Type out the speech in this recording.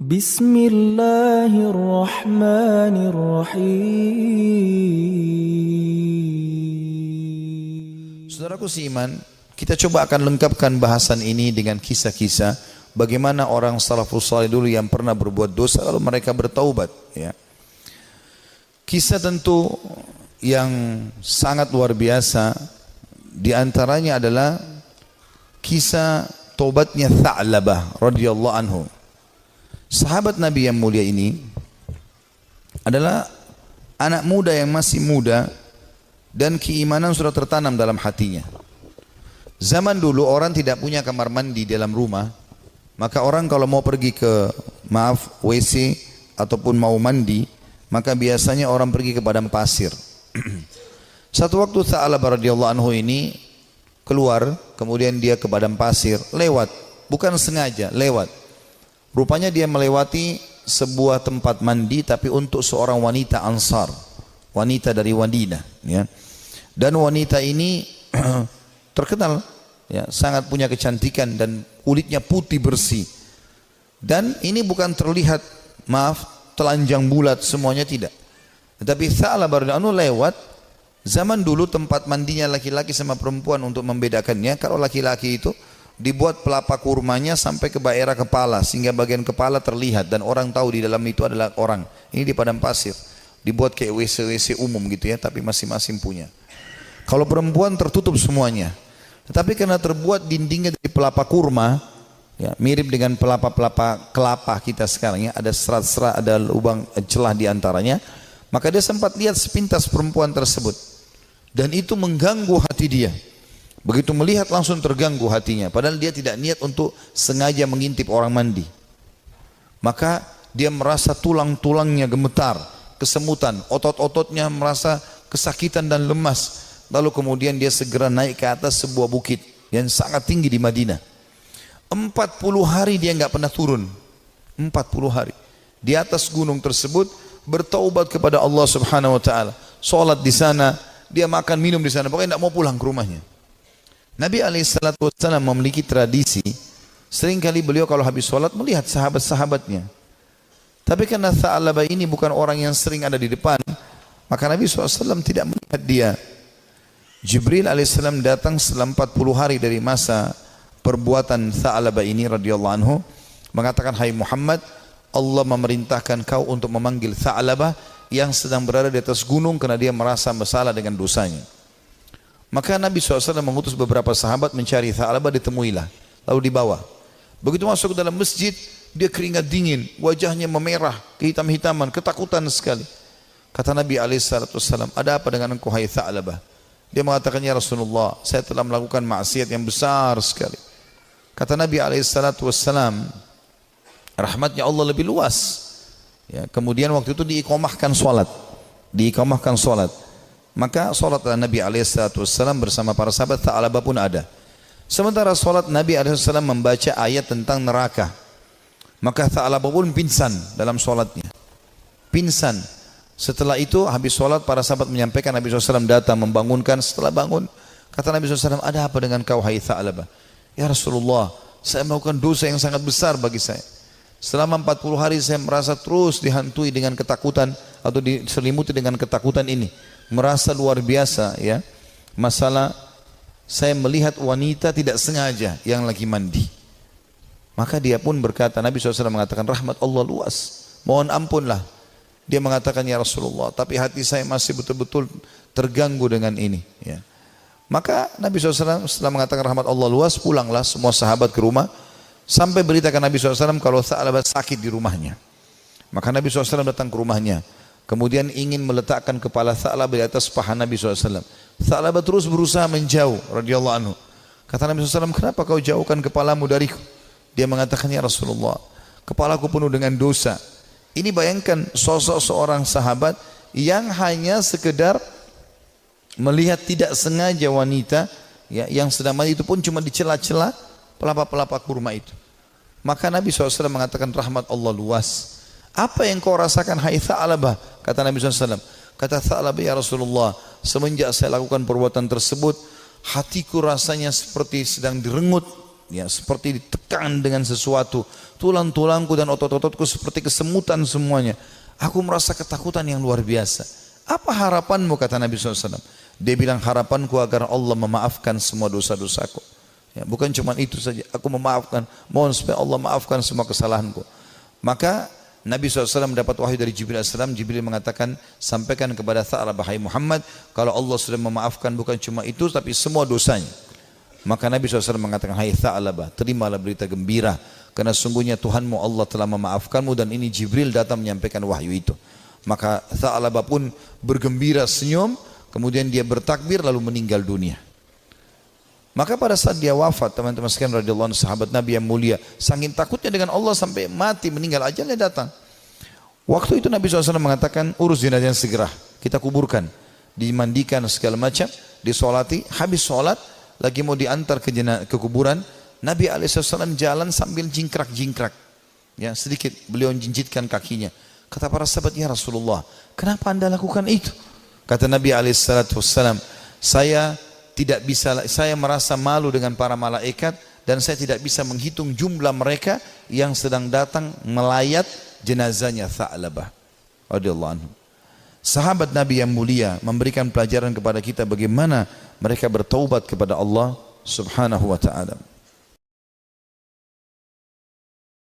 Bismillahirrahmanirrahim. Saudaraku seiman, kita coba akan lengkapkan bahasan ini dengan kisah-kisah bagaimana orang salafus saleh dulu yang pernah berbuat dosa lalu mereka bertaubat, ya. Kisah tentu yang sangat luar biasa, di antaranya adalah kisah taubatnya Tha'labah radhiyallahu anhu. Sahabat Nabi yang mulia ini adalah anak muda yang masih muda dan keimanan sudah tertanam dalam hatinya. Zaman dulu orang tidak punya kamar mandi dalam rumah, maka orang kalau mau pergi ke WC ataupun mau mandi, maka biasanya orang pergi ke padang pasir. Satu waktu Tha'labah radhiyallahu anhu ini keluar, kemudian dia ke padang pasir, lewat, bukan sengaja, lewat. Rupanya dia melewati sebuah tempat mandi tapi untuk seorang wanita Ansar, wanita dari Madinah, ya. Dan wanita ini terkenal, ya, sangat punya kecantikan dan kulitnya putih bersih. Dan ini bukan terlihat, telanjang bulat semuanya, tidak. Tetapi Tha'labah radhiyallahu anhu lewat. Zaman dulu tempat mandinya laki-laki sama perempuan untuk membedakannya, kalau laki-laki itu dibuat pelapa kurmanya sampai ke daerah kepala sehingga bagian kepala terlihat dan orang tahu di dalam itu adalah orang. Ini di padang pasir, dibuat kayak WC umum gitu, ya, tapi masing-masing punya. Kalau perempuan tertutup semuanya, tetapi karena terbuat dindingnya dari pelapa kurma, ya, mirip dengan pelapa-pelapa kelapa kita sekarang, ya, ada serat-serat, ada lubang celah di antaranya, maka dia sempat lihat sepintas perempuan tersebut dan itu mengganggu hati dia. Begitu melihat langsung terganggu hatinya, padahal dia tidak niat untuk sengaja mengintip orang mandi. Maka dia merasa tulang-tulangnya gemetar, kesemutan, otot-ototnya merasa kesakitan dan lemas. Lalu kemudian dia segera naik ke atas sebuah bukit yang sangat tinggi di Madinah. 40 hari dia nggak pernah turun. 40 hari di atas gunung tersebut bertaubat kepada Allah Subhanahu Wa Taala. Sholat di sana, dia makan minum di sana, pokoknya tidak mau pulang ke rumahnya. Nabi SAW memiliki tradisi, seringkali beliau kalau habis sholat melihat sahabat-sahabatnya. Tapi karena Tha'labah ini bukan orang yang sering ada di depan, maka Nabi SAW tidak melihat dia. Jibril AS datang setelah 40 hari dari masa perbuatan Tha'labah ini radhiyallahu anhu, mengatakan, "Hai Muhammad, Allah memerintahkan kau untuk memanggil Tha'labah yang sedang berada di atas gunung karena dia merasa bersalah dengan dosanya." Maka Nabi SAW mengutus beberapa sahabat mencari Tha'labah, ditemuilah, lalu dibawa. Begitu masuk ke dalam masjid, dia keringat dingin, wajahnya memerah, kehitam-hitaman, ketakutan sekali. Kata Nabi SAW, "Ada apa dengan engkau, hai Tha'labah?" Dia mengatakan, "Ya Rasulullah, saya telah melakukan maksiat yang besar sekali." Kata Nabi SAW, rahmatnya Allah lebih luas, ya. Kemudian waktu itu diiqamahkan solat, maka solat Nabi SAW bersama para sahabat Tha'labah pun ada. Sementara solat Nabi SAW membaca ayat tentang neraka, maka Tha'labah pun pingsan dalam solatnya, pingsan. Setelah itu habis solat para sahabat menyampaikan, Nabi SAW datang membangunkan. Setelah bangun, kata Nabi SAW, "Ada apa dengan kau, hai Tha'labah?" "Ya Rasulullah, saya melakukan dosa yang sangat besar bagi saya. Selama 40 hari saya merasa terus dihantui dengan ketakutan atau diselimuti dengan ketakutan ini. Merasa luar biasa, ya. Masalah saya melihat wanita tidak sengaja yang lagi mandi." Maka dia pun berkata, Nabi SAW mengatakan, "Rahmat Allah luas, mohon ampunlah." Dia mengatakan, "Ya Rasulullah, tapi hati saya masih betul-betul terganggu dengan ini." Ya. Maka Nabi SAW setelah mengatakan rahmat Allah luas, pulanglah semua sahabat ke rumah. Sampai beritakan Nabi SAW kalau Tha'labah sakit di rumahnya. Maka Nabi SAW datang ke rumahnya, kemudian ingin meletakkan kepala Tha'labah di atas paha Nabi SAW. Tha'labah terus berusaha menjauh radhiyallahu anhu. Kata Nabi SAW, "Kenapa kau jauhkan kepalamu dariku?" Dia mengatakan, "Ya Rasulullah, kepalaku penuh dengan dosa." Ini bayangkan sosok seorang sahabat yang hanya sekedar melihat tidak sengaja wanita, ya, yang sedang mandi, itu pun cuma di celah-celah pelapa-pelapa kurma itu. Maka Nabi SAW mengatakan rahmat Allah luas. "Apa yang kau rasakan, hai Tha'labah?" Kata Nabi SAW. Kata Tha'labah, "Ya Rasulullah, semenjak saya lakukan perbuatan tersebut, hatiku rasanya seperti sedang direngut, ya, seperti ditekan dengan sesuatu. Tulang-tulangku dan otot-ototku seperti kesemutan semuanya. Aku merasa ketakutan yang luar biasa. Apa harapanmu, kata Nabi SAW? Dia bilang, harapanku agar Allah memaafkan semua dosa-dosaku. Ya, bukan cuma itu saja, aku memaafkan, mohon supaya Allah maafkan semua kesalahanku. Maka Nabi SAW mendapat wahyu dari Jibril AS. Jibril mengatakan, sampaikan kepada Tha'labah, hai Muhammad, kalau Allah sudah memaafkan bukan cuma itu, tapi semua dosanya. Maka Nabi SAW mengatakan, hai Tha'labah, terimalah berita gembira, karena sungguhnya Tuhanmu Allah telah memaafkanmu, dan ini Jibril datang menyampaikan wahyu itu. Maka Tha'labah pun bergembira, senyum, kemudian dia bertakbir lalu meninggal dunia. Maka pada saat dia wafat, teman-teman sekalian radhiyallahu anhu, sahabat Nabi yang mulia, saking takutnya dengan Allah sampai mati, meninggal, ajalnya datang. Waktu itu Nabi SAW mengatakan, urus jenazahnya segera, kita kuburkan, dimandikan segala macam, disolati. Habis sholat, lagi mau diantar ke kuburan, Nabi SAW jalan sambil jingkrak-jingkrak, ya, sedikit beliau jinjitkan kakinya. Kata para sahabat, ya Rasulullah, kenapa anda lakukan itu? Kata Nabi SAW, saya merasa malu dengan para malaikat, dan saya tidak bisa menghitung jumlah mereka yang sedang datang melayat jenazahnya Tha'labah radhiyallahu anhu. Sahabat Nabi yang mulia memberikan pelajaran kepada kita bagaimana mereka bertaubat kepada Allah Subhanahu wa ta'ala.